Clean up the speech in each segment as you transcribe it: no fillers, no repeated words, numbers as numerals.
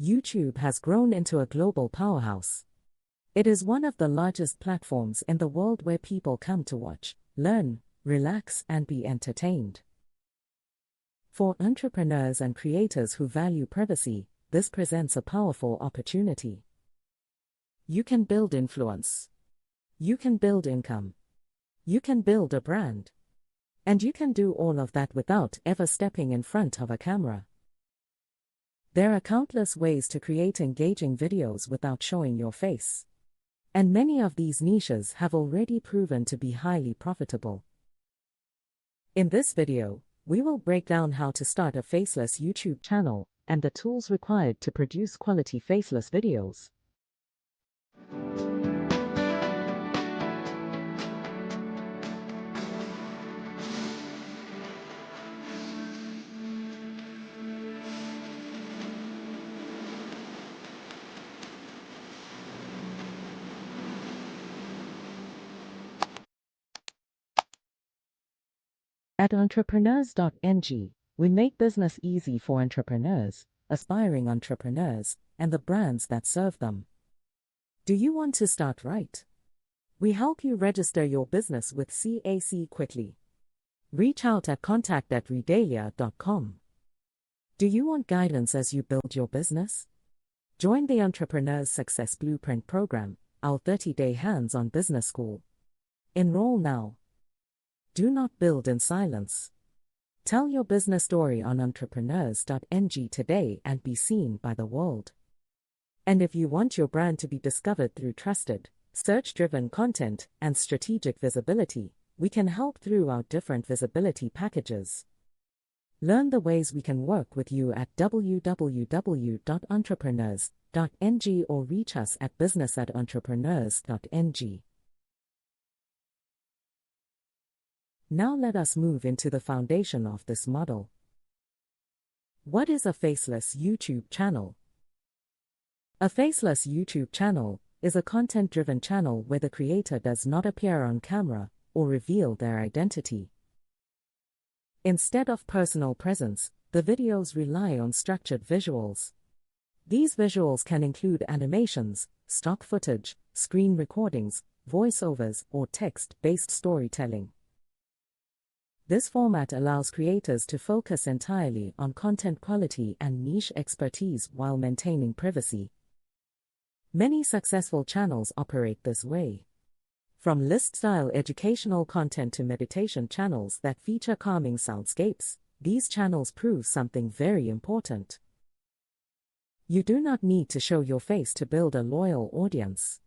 YouTube has grown into a global powerhouse. It is one of the largest platforms in the world where people come to watch, learn, relax, and be entertained. For entrepreneurs and creators who value privacy, this presents a powerful opportunity. You can build influence. You can build income. You can build a brand. And you can do all of that without ever stepping in front of a camera. There are countless ways to create engaging videos without showing your face. And many of these niches have already proven to be highly profitable. In this video, we will break down how to start a faceless YouTube channel and the tools required to produce quality faceless videos. At entrepreneurs.ng, we make business easy for entrepreneurs, aspiring entrepreneurs, and the brands that serve them. Do you want to start right? We help you register your business with CAC quickly. Reach out at contact@redalia.com. Do you want guidance as you build your business? Join the Entrepreneur's Success Blueprint program, our 30-day hands-on business school. Enroll now. Do not build in silence. Tell your business story on entrepreneurs.ng today and be seen by the world. And if you want your brand to be discovered through trusted, search-driven content and strategic visibility, we can help through our different visibility packages. Learn the ways we can work with you at www.entrepreneurs.ng or reach us at business@entrepreneurs.ng. Now let us move into the foundation of this model. What is a faceless YouTube channel? A faceless YouTube channel is a content-driven channel where the creator does not appear on camera or reveal their identity. Instead of personal presence, the videos rely on structured visuals. These visuals can include animations, stock footage, screen recordings, voiceovers, or text-based storytelling. This format allows creators to focus entirely on content quality and niche expertise while maintaining privacy. Many successful channels operate this way. From list-style educational content to meditation channels that feature calming soundscapes, these channels prove something very important. You do not need to show your face to build a loyal audience.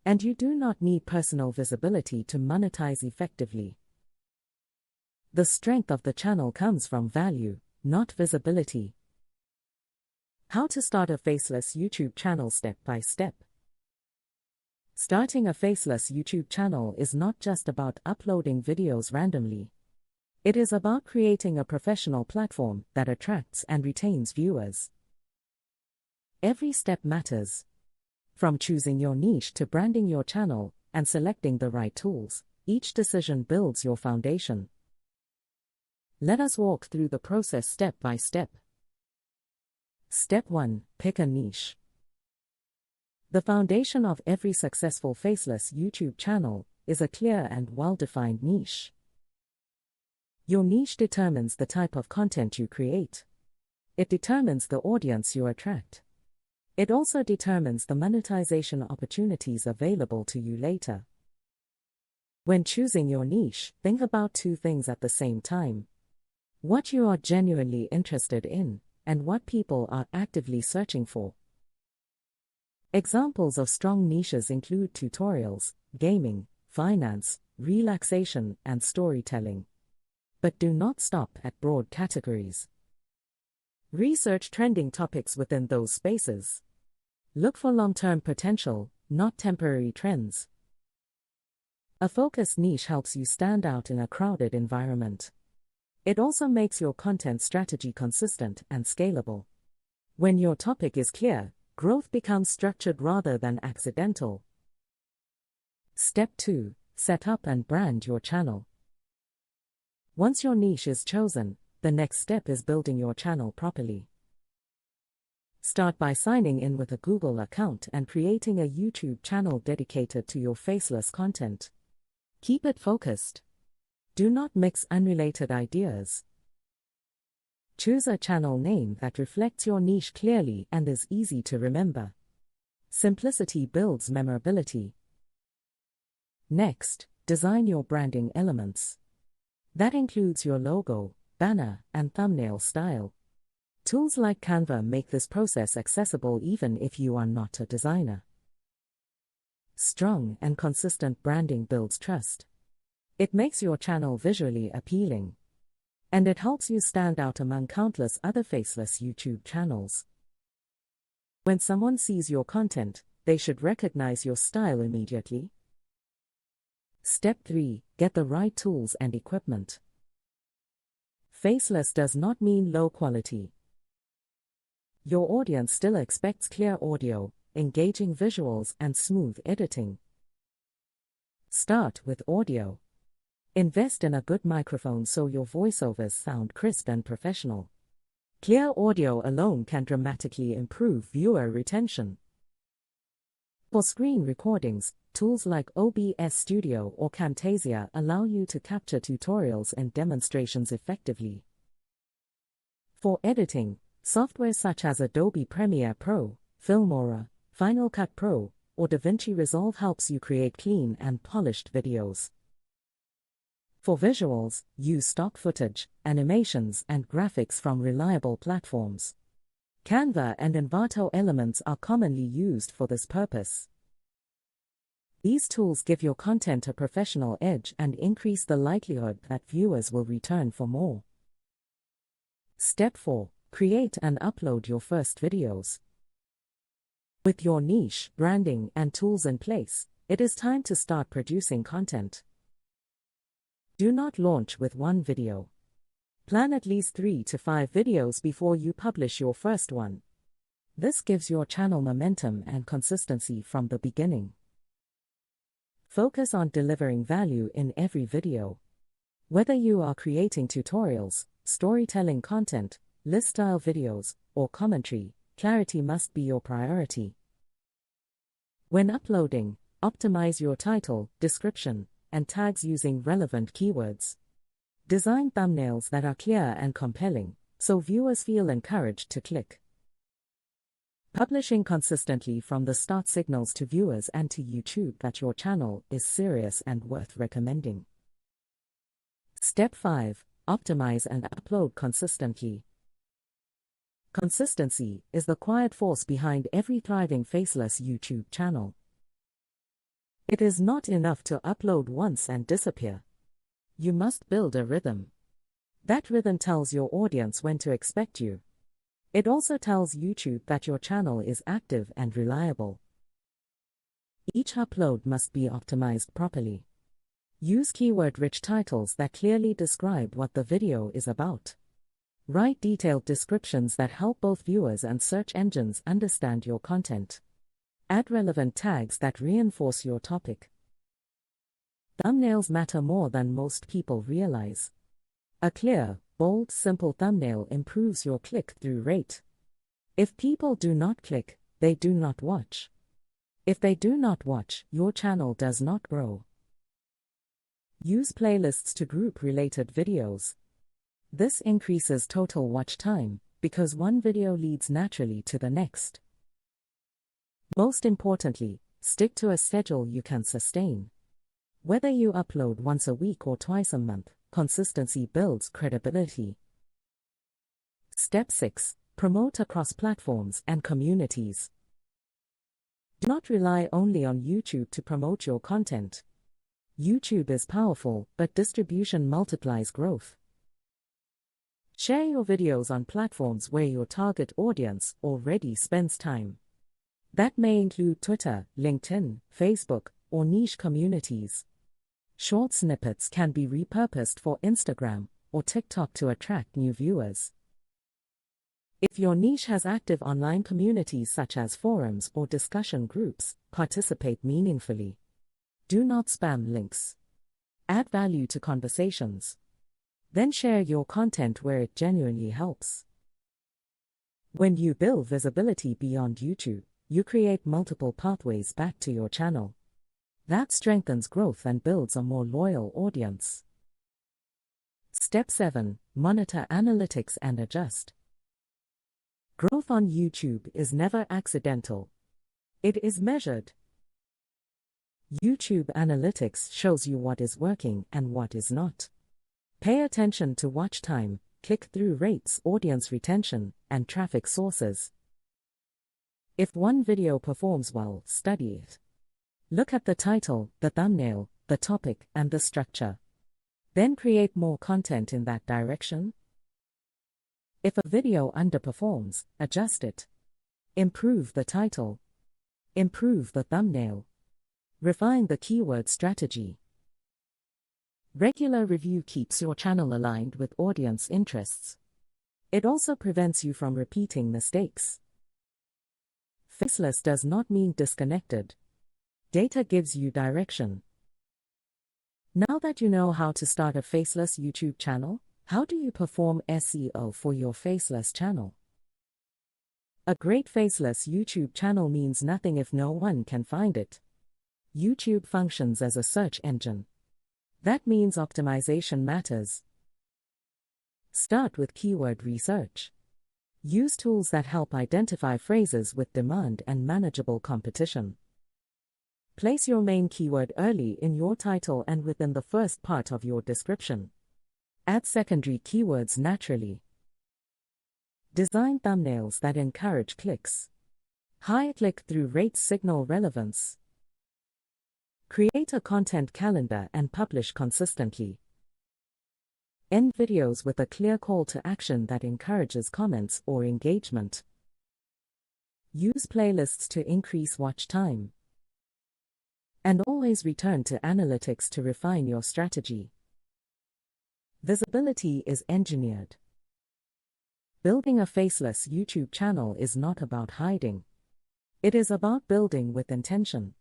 And you do not need personal visibility to monetize effectively. The strength of the channel comes from value, not visibility. How to start a faceless YouTube channel step by step. Starting a faceless YouTube channel is not just about uploading videos randomly. It is about creating a professional platform that attracts and retains viewers. Every step matters. From choosing your niche to branding your channel and selecting the right tools, each decision builds your foundation. Let us walk through the process step by step. Step 1. Pick a niche. The foundation of every successful faceless YouTube channel is a clear and well-defined niche. Your niche determines the type of content you create. It determines the audience you attract. It also determines the monetization opportunities available to you later. When choosing your niche, think about two things at the same time: what you are genuinely interested in, and what people are actively searching for. Examples of strong niches include tutorials, gaming, finance, relaxation, and storytelling. But do not stop at broad categories. Research trending topics within those spaces. Look for long-term potential, not temporary trends. A focused niche helps you stand out in a crowded environment. It also makes your content strategy consistent and scalable. When your topic is clear, growth becomes structured rather than accidental. Step 2. Set up and brand your channel. Once your niche is chosen, the next step is building your channel properly. Start by signing in with a Google account and creating a YouTube channel dedicated to your faceless content. Keep it focused. Do not mix unrelated ideas. Choose a channel name that reflects your niche clearly and is easy to remember. Simplicity builds memorability. Next, design your branding elements. That includes your logo, banner, and thumbnail style. Tools like Canva make this process accessible even if you are not a designer. Strong and consistent branding builds trust. It makes your channel visually appealing. And it helps you stand out among countless other faceless YouTube channels. When someone sees your content, they should recognize your style immediately. Step 3. Get the right tools and equipment. Faceless does not mean low quality. Your audience still expects clear audio, engaging visuals, and smooth editing. Start with audio. Invest in a good microphone so your voiceovers sound crisp and professional. Clear audio alone can dramatically improve viewer retention. For screen recordings, tools like OBS Studio or Camtasia allow you to capture tutorials and demonstrations effectively. For editing, software such as Adobe Premiere Pro, Filmora, Final Cut Pro, or DaVinci Resolve helps you create clean and polished videos. For visuals, use stock footage, animations, and graphics from reliable platforms. Canva and Envato Elements are commonly used for this purpose. These tools give your content a professional edge and increase the likelihood that viewers will return for more. Step 4. Create and upload your first videos. With your niche, branding, and tools in place, it is time to start producing content. Do not launch with one video. Plan at least 3 to 5 videos before you publish your first one. This gives your channel momentum and consistency from the beginning. Focus on delivering value in every video. Whether you are creating tutorials, storytelling content, list-style videos, or commentary, clarity must be your priority. When uploading, optimize your title, description, and tags using relevant keywords. Design thumbnails that are clear and compelling, so viewers feel encouraged to click. Publishing consistently from the start signals to viewers and to YouTube that your channel is serious and worth recommending. Step 5. Optimize and upload consistently. Consistency is the quiet force behind every thriving faceless YouTube channel. It is not enough to upload once and disappear. You must build a rhythm. That rhythm tells your audience when to expect you. It also tells YouTube that your channel is active and reliable. Each upload must be optimized properly. Use keyword-rich titles that clearly describe what the video is about. Write detailed descriptions that help both viewers and search engines understand your content. Add relevant tags that reinforce your topic. Thumbnails matter more than most people realize. A clear, bold, simple thumbnail improves your click-through rate. If people do not click, they do not watch. If they do not watch, your channel does not grow. Use playlists to group related videos. This increases total watch time, because one video leads naturally to the next. Most importantly, stick to a schedule you can sustain. Whether you upload once a week or twice a month, consistency builds credibility. Step 6. Promote across platforms and communities. Do not rely only on YouTube to promote your content. YouTube is powerful, but distribution multiplies growth. Share your videos on platforms where your target audience already spends time. That may include Twitter, LinkedIn, Facebook, or niche communities. Short snippets can be repurposed for Instagram or TikTok to attract new viewers. If your niche has active online communities such as forums or discussion groups, participate meaningfully. Do not spam links. Add value to conversations. Then share your content where it genuinely helps. When you build visibility beyond YouTube, you create multiple pathways back to your channel. That strengthens growth and builds a more loyal audience. Step 7. Monitor analytics and adjust. Growth on YouTube is never accidental. It is measured. YouTube Analytics shows you what is working and what is not. Pay attention to watch time, click-through rates, audience retention, and traffic sources. If one video performs well, study it. Look at the title, the thumbnail, the topic, and the structure. Then create more content in that direction. If a video underperforms, adjust it. Improve the title. Improve the thumbnail. Refine the keyword strategy. Regular review keeps your channel aligned with audience interests. It also prevents you from repeating mistakes. Faceless does not mean disconnected. Data gives you direction. Now that you know how to start a faceless YouTube channel, how do you perform SEO for your faceless channel? A great faceless YouTube channel means nothing if no one can find it. YouTube functions as a search engine. That means optimization matters. Start with keyword research. Use tools that help identify phrases with demand and manageable competition. Place your main keyword early in your title and within the first part of your description. Add secondary keywords naturally. Design thumbnails that encourage clicks. High click-through rates signal relevance. Create a content calendar and publish consistently. End videos with a clear call to action that encourages comments or engagement. Use playlists to increase watch time. And always return to analytics to refine your strategy. Visibility is engineered. Building a faceless YouTube channel is not about hiding. It is about building with intention.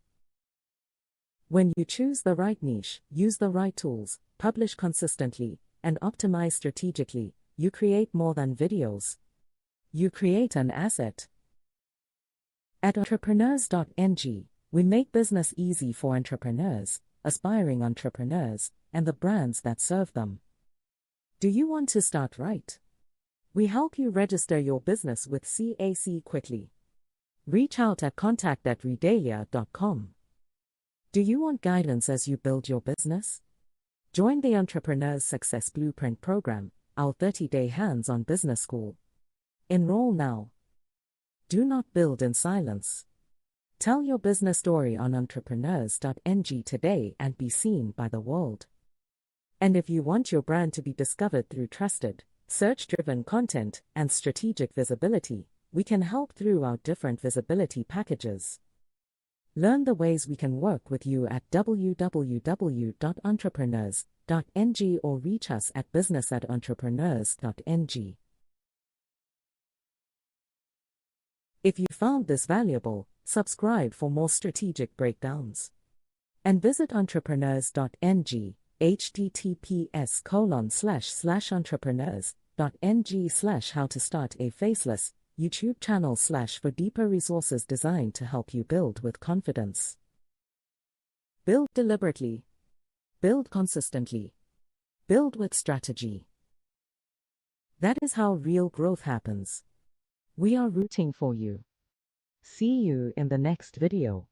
When you choose the right niche, use the right tools, publish consistently, and optimize strategically, you create more than videos. You create an asset. At entrepreneurs.ng, we make business easy for entrepreneurs, aspiring entrepreneurs, and the brands that serve them. Do you want to start right? We help you register your business with CAC quickly. Reach out at contact@redalia.com. Do you want guidance as you build your business? Join the Entrepreneur's Success Blueprint program, our 30-day hands-on business school. Enroll now. Do not build in silence. Tell your business story on entrepreneurs.ng today and be seen by the world. And if you want your brand to be discovered through trusted, search-driven content and strategic visibility, we can help through our different visibility packages. Learn the ways we can work with you at www.entrepreneurs.ng or reach us at business@entrepreneurs.ng. If you found this valuable, subscribe for more strategic breakdowns. And visit entrepreneurs.ng, https://entrepreneurs.ng/how to start a faceless YouTube channel/ for deeper resources designed to help you build with confidence. Build deliberately. Build consistently. Build with strategy. That is how real growth happens. We are rooting for you. See you in the next video.